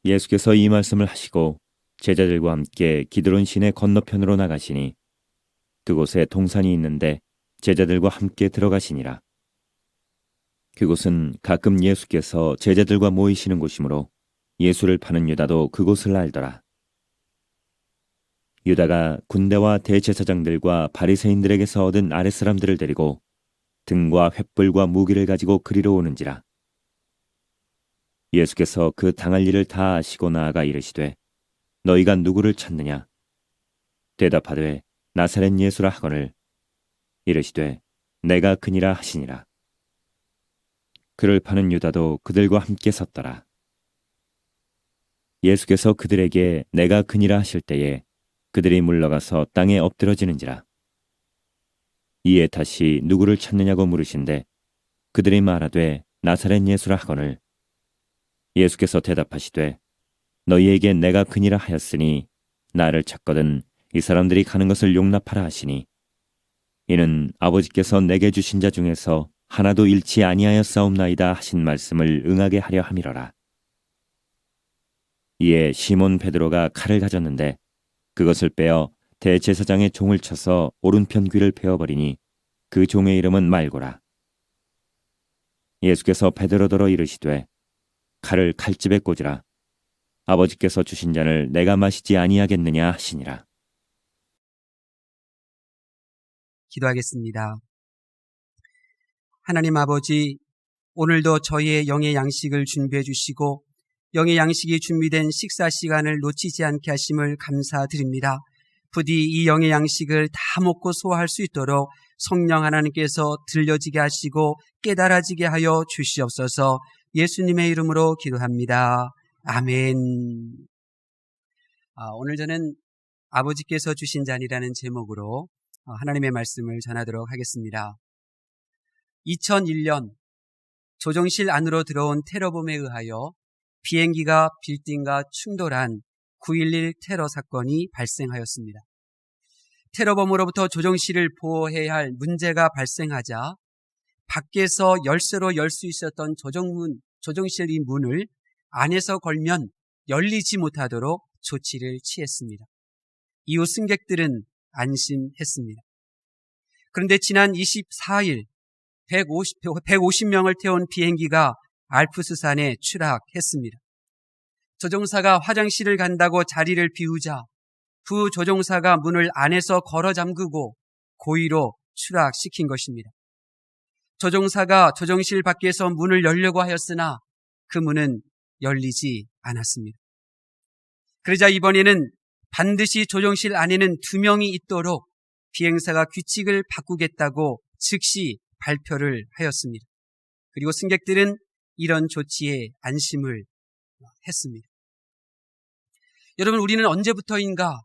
예수께서 이 말씀을 하시고 제자들과 함께 기드론 시내 건너편으로 나가시니 그곳에 동산이 있는데 제자들과 함께 들어가시니라. 그곳은 가끔 예수께서 제자들과 모이시는 곳이므로 예수를 파는 유다도 그곳을 알더라. 유다가 군대와 대제사장들과 바리새인들에게서 얻은 아랫사람들을 데리고 등과 횃불과 무기를 가지고 그리러 오는지라. 예수께서 그 당할 일을 다 아시고 나아가 이르시되 너희가 누구를 찾느냐? 대답하되 나사렛 예수라 하거늘 이르시되 내가 그니라 하시니라. 그를 파는 유다도 그들과 함께 섰더라. 예수께서 그들에게 내가 그니라 하실 때에 그들이 물러가서 땅에 엎드러지는지라. 이에 다시 누구를 찾느냐고 물으신데 그들이 말하되 나사렛 예수라 하거늘 예수께서 대답하시되 너희에게 내가 그니라 하였으니 나를 찾거든 이 사람들이 가는 것을 용납하라 하시니 이는 아버지께서 내게 주신 자 중에서 하나도 잃지 아니하였사옵나이다 하신 말씀을 응하게 하려 함이러라. 이에 시몬 베드로가 칼을 가졌는데 그것을 빼어 대제사장의 종을 쳐서 오른편 귀를 베어버리니 그 종의 이름은 말고라. 예수께서 베드로더러 이르시되 칼을 칼집에 꽂으라. 아버지께서 주신 잔을 내가 마시지 아니하겠느냐 하시니라. 기도하겠습니다. 하나님 아버지, 오늘도 저희의 영의 양식을 준비해 주시고 영의 양식이 준비된 식사 시간을 놓치지 않게 하심을 감사드립니다. 부디 이 영의 양식을 다 먹고 소화할 수 있도록 성령 하나님께서 들려지게 하시고 깨달아지게 하여 주시옵소서. 예수님의 이름으로 기도합니다. 아멘. 오늘 저는 아버지께서 주신 잔이라는 제목으로 하나님의 말씀을 전하도록 하겠습니다. 2001년 조정실 안으로 들어온 테러범에 의하여 비행기가 빌딩과 충돌한 9.11 테러 사건이 발생하였습니다. 테러범으로부터 조정실을 보호해야 할 문제가 발생하자 밖에서 열쇠로 열 수 있었던 조정실 이 문을 안에서 걸면 열리지 못하도록 조치를 취했습니다. 이후 승객들은 안심했습니다. 그런데 지난 24일 150명을 태운 비행기가 알프스산에 추락했습니다. 조종사가 화장실을 간다고 자리를 비우자 부조종사가 문을 안에서 걸어 잠그고 고의로 추락시킨 것입니다. 조종사가 조종실 밖에서 문을 열려고 하였으나 그 문은 열리지 않았습니다. 그러자 이번에는 반드시 조종실 안에는 2명이 있도록 비행사가 규칙을 바꾸겠다고 즉시 발표를 하였습니다. 그리고 승객들은 이런 조치에 안심을 했습니다. 여러분, 우리는 언제부터인가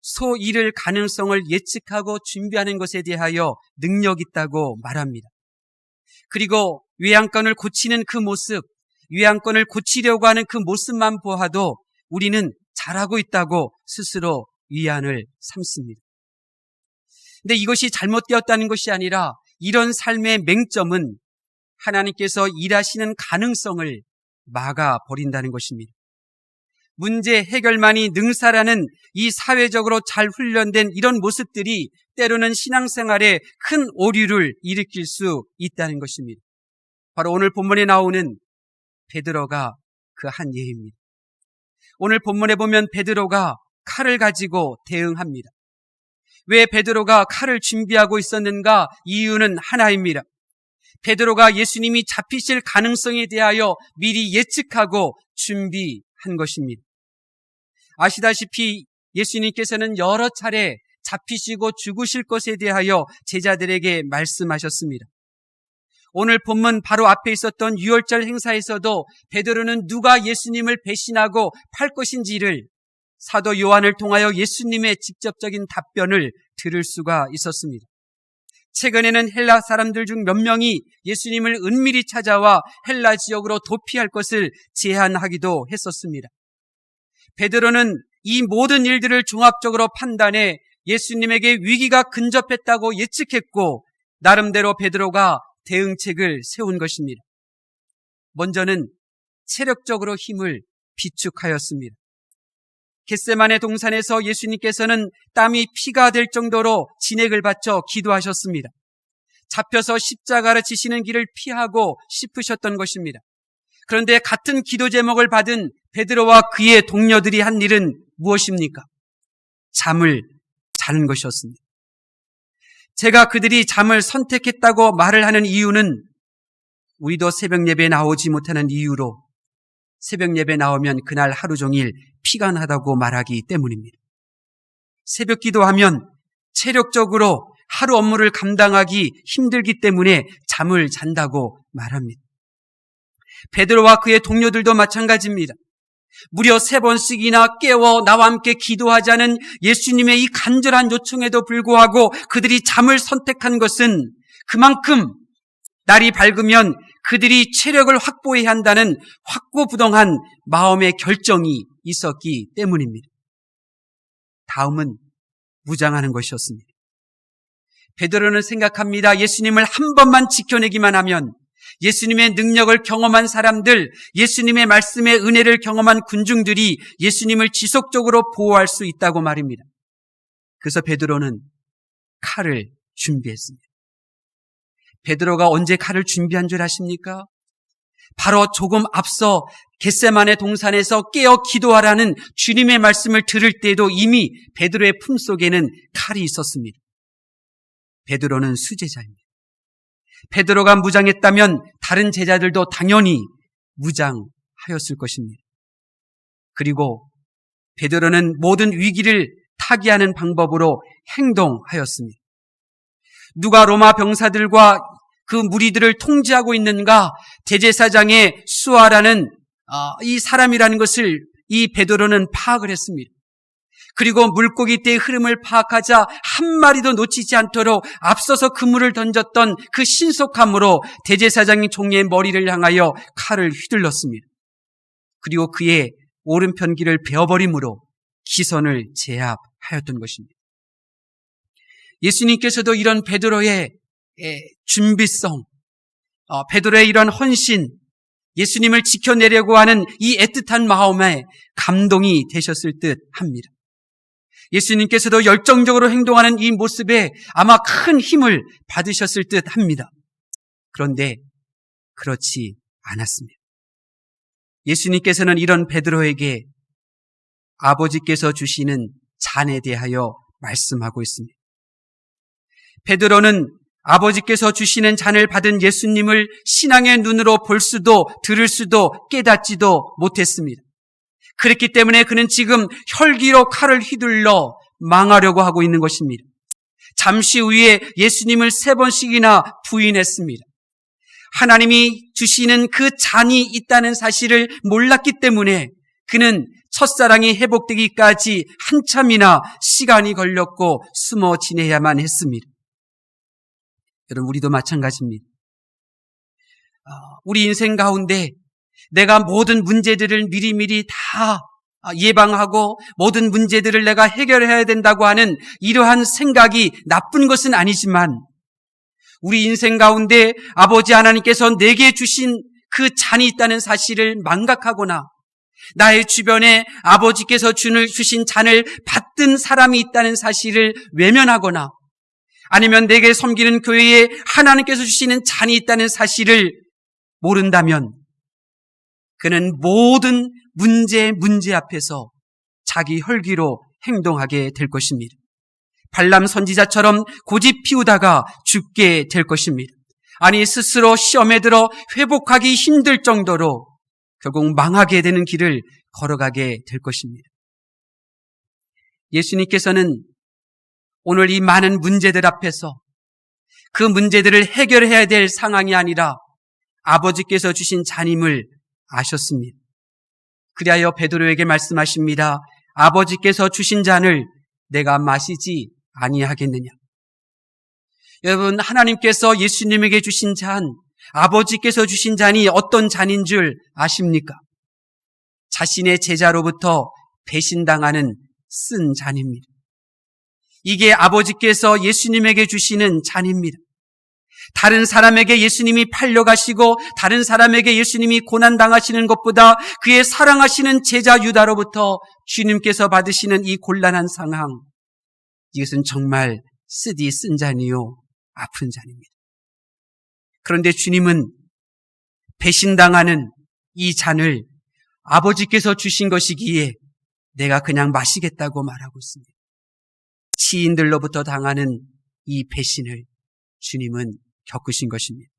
소 잃을 가능성을 예측하고 준비하는 것에 대하여 능력 있다고 말합니다. 그리고 외양간을 고치는 그 모습, 외양간을 고치려고 하는 그 모습만 보아도 우리는 잘하고 있다고 스스로 위안을 삼습니다. 근데 이것이 잘못되었다는 것이 아니라 이런 삶의 맹점은 하나님께서 일하시는 가능성을 막아버린다는 것입니다. 문제 해결만이 능사라는 이 사회적으로 잘 훈련된 이런 모습들이 때로는 신앙생활에 큰 오류를 일으킬 수 있다는 것입니다. 바로 오늘 본문에 나오는 베드로가 그 한 예입니다. 오늘 본문에 보면 베드로가 칼을 가지고 대응합니다. 왜 베드로가 칼을 준비하고 있었는가? 이유는 하나입니다. 베드로가 예수님이 잡히실 가능성에 대하여 미리 예측하고 준비한 것입니다. 아시다시피 예수님께서는 여러 차례 잡히시고 죽으실 것에 대하여 제자들에게 말씀하셨습니다. 오늘 본문 바로 앞에 있었던 유월절 행사에서도 베드로는 누가 예수님을 배신하고 팔 것인지를 사도 요한을 통하여 예수님의 직접적인 답변을 들을 수가 있었습니다. 최근에는 헬라 사람들 중 몇 명이 예수님을 은밀히 찾아와 헬라 지역으로 도피할 것을 제안하기도 했었습니다. 베드로는 이 모든 일들을 종합적으로 판단해 예수님에게 위기가 근접했다고 예측했고 나름대로 베드로가 대응책을 세운 것입니다. 먼저는 체력적으로 힘을 비축하였습니다. 겟세마네 동산에서 예수님께서는 땀이 피가 될 정도로 진액을 바쳐 기도하셨습니다. 잡혀서 십자가를 지시는 길을 피하고 싶으셨던 것입니다. 그런데 같은 기도 제목을 받은 베드로와 그의 동료들이 한 일은 무엇입니까? 잠을 자는 것이었습니다. 제가 그들이 잠을 선택했다고 말을 하는 이유는 우리도 새벽 예배에 나오지 못하는 이유로 새벽 예배 나오면 그날 하루 종일 피곤하다고 말하기 때문입니다. 새벽 기도하면 체력적으로 하루 업무를 감당하기 힘들기 때문에 잠을 잔다고 말합니다. 베드로와 그의 동료들도 마찬가지입니다. 무려 3번씩이나 깨워 나와 함께 기도하자는 예수님의 이 간절한 요청에도 불구하고 그들이 잠을 선택한 것은 그만큼 날이 밝으면 그들이 체력을 확보해야 한다는 확고부동한 마음의 결정이 있었기 때문입니다. 다음은 무장하는 것이었습니다. 베드로는 생각합니다. 예수님을 한 번만 지켜내기만 하면 예수님의 능력을 경험한 사람들, 예수님의 말씀의 은혜를 경험한 군중들이 예수님을 지속적으로 보호할 수 있다고 말입니다. 그래서 베드로는 칼을 준비했습니다. 베드로가 언제 칼을 준비한 줄 아십니까? 바로 조금 앞서 겟세마네 동산에서 깨어 기도하라는 주님의 말씀을 들을 때에도 이미 베드로의 품속에는 칼이 있었습니다. 베드로는 수제자입니다. 베드로가 무장했다면 다른 제자들도 당연히 무장하였을 것입니다. 그리고 베드로는 모든 위기를 타개하는 방법으로 행동하였습니다. 누가 로마 병사들과 그 무리들을 통제하고 있는가? 대제사장의 수아라는 이 사람이라는 것을 이 베드로는 파악을 했습니다. 그리고 물고기 떼의 흐름을 파악하자 한 마리도 놓치지 않도록 앞서서 그물을 던졌던 그 신속함으로 대제사장의 종의 머리를 향하여 칼을 휘둘렀습니다. 그리고 그의 오른편 귀를 베어버림으로 기선을 제압하였던 것입니다. 예수님께서도 이런 베드로의 준비성, 베드로의 이런 헌신, 예수님을 지켜내려고 하는 이 애틋한 마음에 감동이 되셨을 듯 합니다. 예수님께서도 열정적으로 행동하는 이 모습에 아마 큰 힘을 받으셨을 듯 합니다. 그런데 그렇지 않았습니다. 예수님께서는 이런 베드로에게 아버지께서 주시는 잔에 대하여 말씀하고 있습니다. 베드로는 아버지께서 주시는 잔을 받은 예수님을 신앙의 눈으로 볼 수도 들을 수도 깨닫지도 못했습니다. 그렇기 때문에 그는 지금 혈기로 칼을 휘둘러 망하려고 하고 있는 것입니다. 잠시 후에 예수님을 3번씩이나 부인했습니다. 하나님이 주시는 그 잔이 있다는 사실을 몰랐기 때문에 그는 첫사랑이 회복되기까지 한참이나 시간이 걸렸고 숨어 지내야만 했습니다. 여러분, 우리도 마찬가지입니다. 우리 인생 가운데 내가 모든 문제들을 미리미리 다 예방하고 모든 문제들을 내가 해결해야 된다고 하는 이러한 생각이 나쁜 것은 아니지만 우리 인생 가운데 아버지 하나님께서 내게 주신 그 잔이 있다는 사실을 망각하거나 나의 주변에 아버지께서 주신 잔을 받든 사람이 있다는 사실을 외면하거나 아니면 내게 섬기는 교회에 하나님께서 주시는 잔이 있다는 사실을 모른다면 그는 모든 문제 앞에서 자기 혈기로 행동하게 될 것입니다. 발람 선지자처럼 고집 피우다가 죽게 될 것입니다. 아니, 스스로 시험에 들어 회복하기 힘들 정도로 결국 망하게 되는 길을 걸어가게 될 것입니다. 예수님께서는 오늘 이 많은 문제들 앞에서 그 문제들을 해결해야 될 상황이 아니라 아버지께서 주신 잔임을 아셨습니다. 그리하여 베드로에게 말씀하십니다. 아버지께서 주신 잔을 내가 마시지 아니하겠느냐. 여러분, 하나님께서 예수님에게 주신 잔, 아버지께서 주신 잔이 어떤 잔인 줄 아십니까? 자신의 제자로부터 배신당하는 쓴 잔입니다. 이게 아버지께서 예수님에게 주시는 잔입니다. 다른 사람에게 예수님이 팔려가시고 다른 사람에게 예수님이 고난당하시는 것보다 그의 사랑하시는 제자 유다로부터 주님께서 받으시는 이 곤란한 상황, 이것은 정말 쓰디 쓴 잔이요 아픈 잔입니다. 그런데 주님은 배신당하는 이 잔을 아버지께서 주신 것이기에 내가 그냥 마시겠다고 말하고 있습니다. 지인들로부터 당하는 이 배신을 주님은 겪으신 것입니다.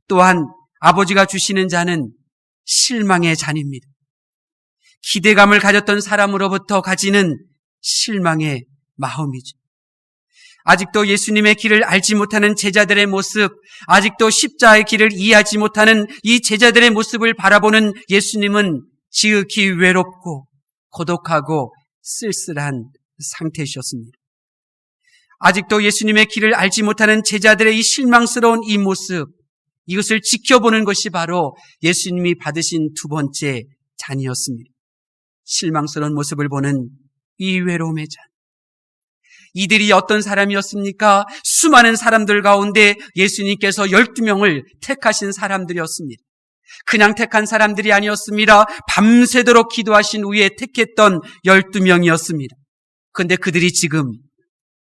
또한 아버지가 주시는 잔은 실망의 잔입니다. 기대감을 가졌던 사람으로부터 가지는 실망의 마음이죠. 아직도 예수님의 길을 알지 못하는 제자들의 모습, 아직도 십자의 길을 이해하지 못하는 이 제자들의 모습을 바라보는 예수님은 지극히 외롭고 고독하고 쓸쓸한 상태이셨습니다. 아직도 예수님의 길을 알지 못하는 제자들의 이 실망스러운 이 모습, 이것을 지켜보는 것이 바로 예수님이 받으신 두 번째 잔이었습니다. 실망스러운 모습을 보는 이 외로움의 잔. 이들이 어떤 사람이었습니까? 수많은 사람들 가운데 예수님께서 12명을 택하신 사람들이었습니다. 그냥 택한 사람들이 아니었습니다. 밤새도록 기도하신 후에 택했던 12명이었습니다. 그런데 그들이 지금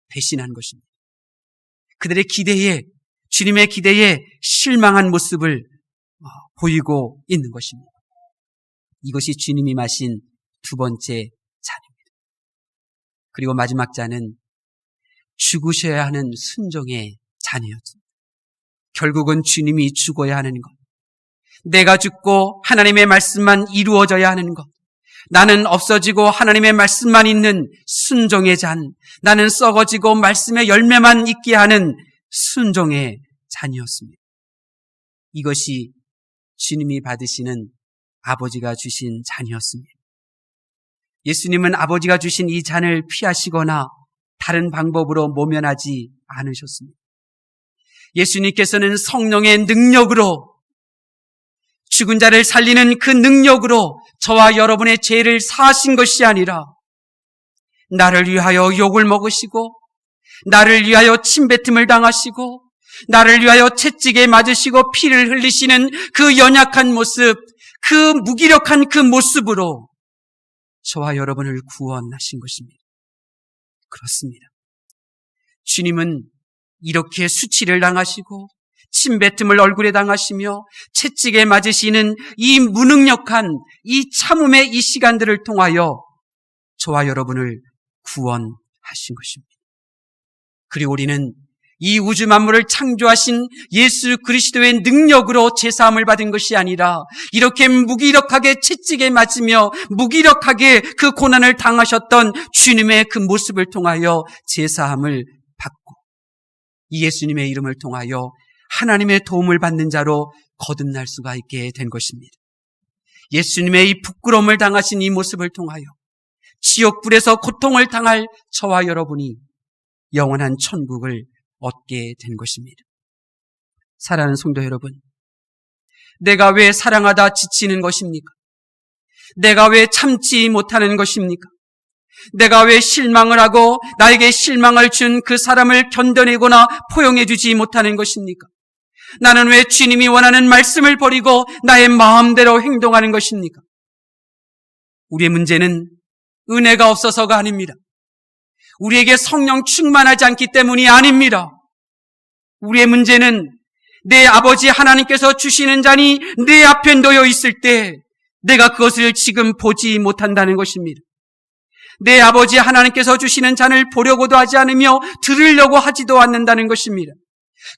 배신한 것입니다. 그들의 기대에, 주님의 기대에 실망한 모습을 보이고 있는 것입니다. 이것이 주님이 마신 두 번째 잔입니다. 그리고 마지막 잔은 죽으셔야 하는 순종의 잔이었습니다. 결국은 주님이 죽어야 하는 것, 내가 죽고 하나님의 말씀만 이루어져야 하는 것, 나는 없어지고 하나님의 말씀만 있는 순종의 잔, 나는 썩어지고 말씀의 열매만 있게 하는 순종의 잔이었습니다. 이것이 주님이 받으시는 아버지가 주신 잔이었습니다. 예수님은 아버지가 주신 이 잔을 피하시거나 다른 방법으로 모면하지 않으셨습니다. 예수님께서는 성령의 능력으로, 죽은 자를 살리는 그 능력으로 저와 여러분의 죄를 사하신 것이 아니라 나를 위하여 욕을 먹으시고, 나를 위하여 침뱉음을 당하시고, 나를 위하여 채찍에 맞으시고 피를 흘리시는 그 연약한 모습, 그 무기력한 그 모습으로 저와 여러분을 구원하신 것입니다. 그렇습니다. 주님은 이렇게 수치를 당하시고 침뱉음을 얼굴에 당하시며 채찍에 맞으시는 이 무능력한 이 참음의 이 시간들을 통하여 저와 여러분을 구원하신 것입니다. 그리고 우리는 이 우주 만물을 창조하신 예수 그리스도의 능력으로 제사함을 받은 것이 아니라 이렇게 무기력하게 채찍에 맞으며 무기력하게 그 고난을 당하셨던 주님의 그 모습을 통하여 제사함을 받고 이 예수님의 이름을 통하여 하나님의 도움을 받는 자로 거듭날 수가 있게 된 것입니다. 예수님의 이 부끄러움을 당하신 이 모습을 통하여 지옥불에서 고통을 당할 저와 여러분이 영원한 천국을 얻게 된 것입니다. 사랑하는 성도 여러분, 내가 왜 사랑하다 지치는 것입니까? 내가 왜 참지 못하는 것입니까? 내가 왜 실망을 하고 나에게 실망을 준 그 사람을 견뎌내거나 포용해주지 못하는 것입니까? 나는 왜 주님이 원하는 말씀을 버리고 나의 마음대로 행동하는 것입니까? 우리의 문제는 은혜가 없어서가 아닙니다. 우리에게 성령 충만하지 않기 때문이 아닙니다. 우리의 문제는 내 아버지 하나님께서 주시는 잔이 내 앞에 놓여 있을 때 내가 그것을 지금 보지 못한다는 것입니다. 내 아버지 하나님께서 주시는 잔을 보려고도 하지 않으며 들으려고 하지도 않는다는 것입니다.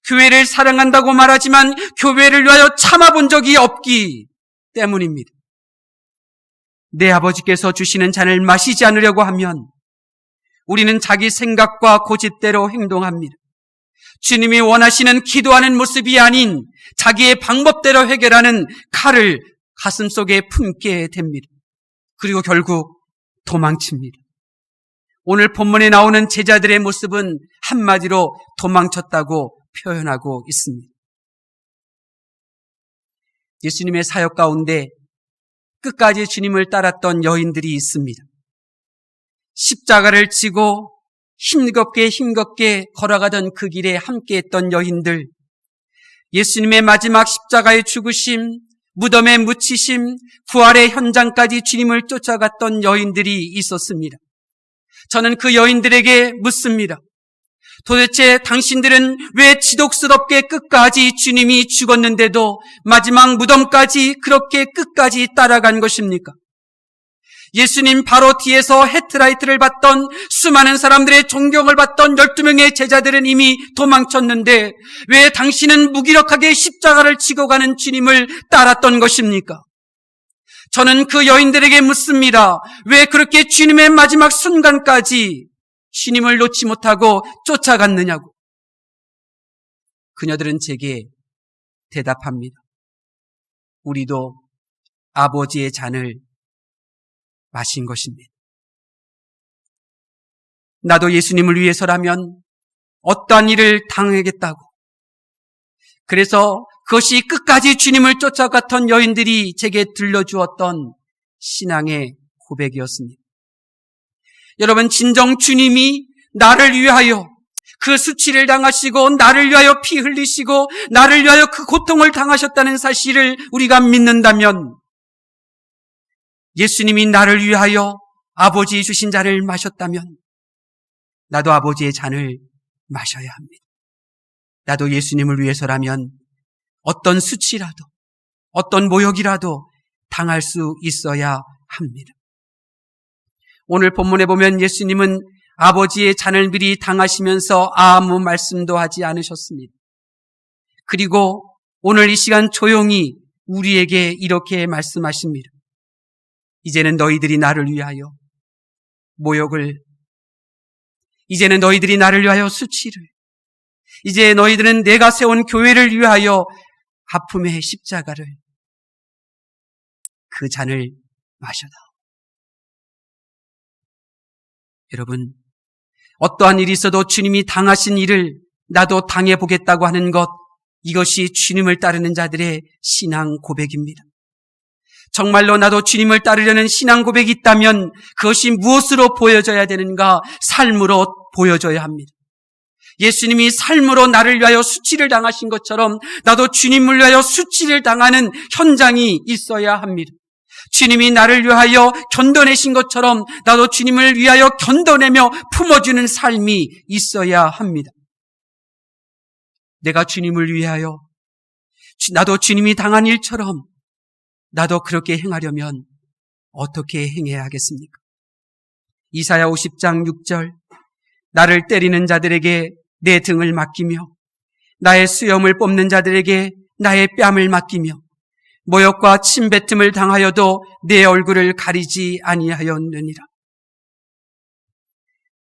교회를 사랑한다고 말하지만 교회를 위하여 참아본 적이 없기 때문입니다. 내 아버지께서 주시는 잔을 마시지 않으려고 하면 우리는 자기 생각과 고집대로 행동합니다. 주님이 원하시는 기도하는 모습이 아닌 자기의 방법대로 해결하는 칼을 가슴속에 품게 됩니다. 그리고 결국 도망칩니다. 오늘 본문에 나오는 제자들의 모습은 한마디로 도망쳤다고 표현하고 있습니다. 예수님의 사역 가운데 끝까지 주님을 따랐던 여인들이 있습니다. 십자가를 지고 힘겹게 걸어가던 그 길에 함께했던 여인들, 예수님의 마지막 십자가의 죽으심, 무덤에 묻히심, 부활의 현장까지 주님을 쫓아갔던 여인들이 있었습니다. 저는 그 여인들에게 묻습니다. 도대체 당신들은 왜 지독스럽게 끝까지 주님이 죽었는데도 마지막 무덤까지 그렇게 끝까지 따라간 것입니까? 예수님 바로 뒤에서 헤트라이트를 받던 수많은 사람들의 존경을 받던 12명의 제자들은 이미 도망쳤는데 왜 당신은 무기력하게 십자가를 지고 가는 주님을 따랐던 것입니까? 저는 그 여인들에게 묻습니다. 왜 그렇게 주님의 마지막 순간까지 주님을 놓지 못하고 쫓아갔느냐고. 그녀들은 제게 대답합니다. 우리도 아버지의 잔을 마신 것입니다. 나도 예수님을 위해서라면 어떠한 일을 당하겠다고. 그래서 그것이 끝까지 주님을 쫓아갔던 여인들이 제게 들려주었던 신앙의 고백이었습니다. 여러분, 진정 주님이 나를 위하여 그 수치를 당하시고 나를 위하여 피 흘리시고 나를 위하여 그 고통을 당하셨다는 사실을 우리가 믿는다면 예수님이 나를 위하여 아버지 주신 잔을 마셨다면 나도 아버지의 잔을 마셔야 합니다. 나도 예수님을 위해서라면 어떤 수치라도 어떤 모욕이라도 당할 수 있어야 합니다. 오늘 본문에 보면 예수님은 아버지의 잔을 미리 당하시면서 아무 말씀도 하지 않으셨습니다. 그리고 오늘 이 시간 조용히 우리에게 이렇게 말씀하십니다. 이제는 너희들이 나를 위하여 모욕을, 이제는 너희들이 나를 위하여 수치를, 이제 너희들은 내가 세운 교회를 위하여 아픔의 십자가를, 그 잔을 마셔다. 여러분, 어떠한 일이 있어도 주님이 당하신 일을 나도 당해보겠다고 하는 것, 이것이 주님을 따르는 자들의 신앙 고백입니다. 정말로 나도 주님을 따르려는 신앙 고백이 있다면 그것이 무엇으로 보여져야 되는가? 삶으로 보여져야 합니다. 예수님이 삶으로 나를 위하여 수치를 당하신 것처럼 나도 주님을 위하여 수치를 당하는 현장이 있어야 합니다. 주님이 나를 위하여 견뎌내신 것처럼 나도 주님을 위하여 견뎌내며 품어주는 삶이 있어야 합니다. 내가 주님을 위하여, 나도 주님이 당한 일처럼 나도 그렇게 행하려면 어떻게 행해야 하겠습니까? 이사야 50장 6절, 나를 때리는 자들에게 내 등을 맡기며 나의 수염을 뽑는 자들에게 나의 뺨을 맡기며 모욕과 침뱉음을 당하여도 내 얼굴을 가리지 아니하였느니라.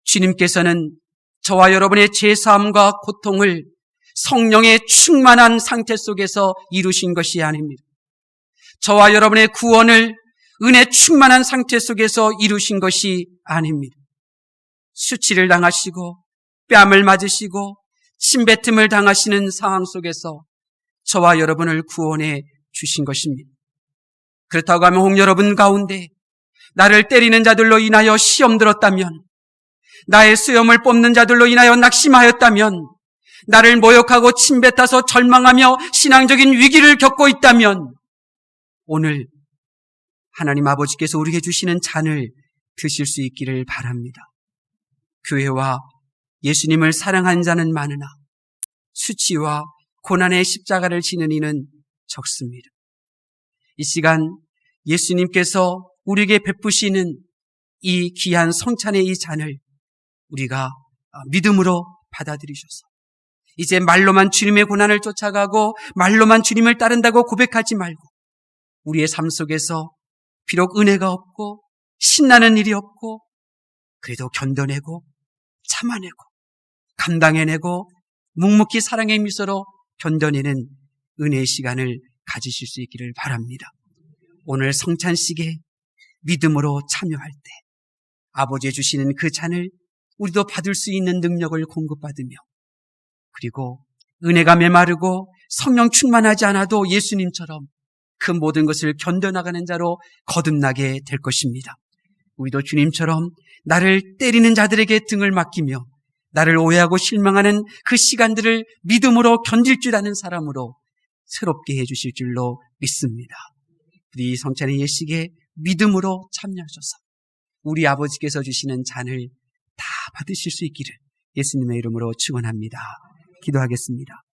주님께서는 저와 여러분의 죄사함과 고통을 성령의 충만한 상태 속에서 이루신 것이 아닙니다. 저와 여러분의 구원을 은혜 충만한 상태 속에서 이루신 것이 아닙니다. 수치를 당하시고 뺨을 맞으시고 침뱉음을 당하시는 상황 속에서 저와 여러분을 구원해 주신 것입니다. 그렇다고 하면 혹 여러분 가운데 나를 때리는 자들로 인하여 시험 들었다면, 나의 수염을 뽑는 자들로 인하여 낙심하였다면, 나를 모욕하고 침뱉어서 절망하며 신앙적인 위기를 겪고 있다면 오늘 하나님 아버지께서 우리에게 주시는 잔을 드실 수 있기를 바랍니다. 교회와 예수님을 사랑한 자는 많으나 수치와 고난의 십자가를 지는 이는 적습니다. 이 시간 예수님께서 우리에게 베푸시는 이 귀한 성찬의 이 잔을 우리가 믿음으로 받아들이셔서 이제 말로만 주님의 고난을 쫓아가고 말로만 주님을 따른다고 고백하지 말고 우리의 삶 속에서 비록 은혜가 없고 신나는 일이 없고 그래도 견뎌내고 참아내고 감당해내고 묵묵히 사랑의 미소로 견뎌내는 은혜의 시간을 가지실 수 있기를 바랍니다. 오늘 성찬식에 믿음으로 참여할 때 아버지의 주시는 그 잔을 우리도 받을 수 있는 능력을 공급받으며 그리고 은혜가 메마르고 성령 충만하지 않아도 예수님처럼 그 모든 것을 견뎌나가는 자로 거듭나게 될 것입니다. 우리도 주님처럼 나를 때리는 자들에게 등을 맡기며 나를 오해하고 실망하는 그 시간들을 믿음으로 견딜 줄 아는 사람으로 새롭게 해주실 줄로 믿습니다. 우리 성찬의 예식에 믿음으로 참여하셔서 우리 아버지께서 주시는 잔을 다 받으실 수 있기를 예수님의 이름으로 축원합니다. 기도하겠습니다.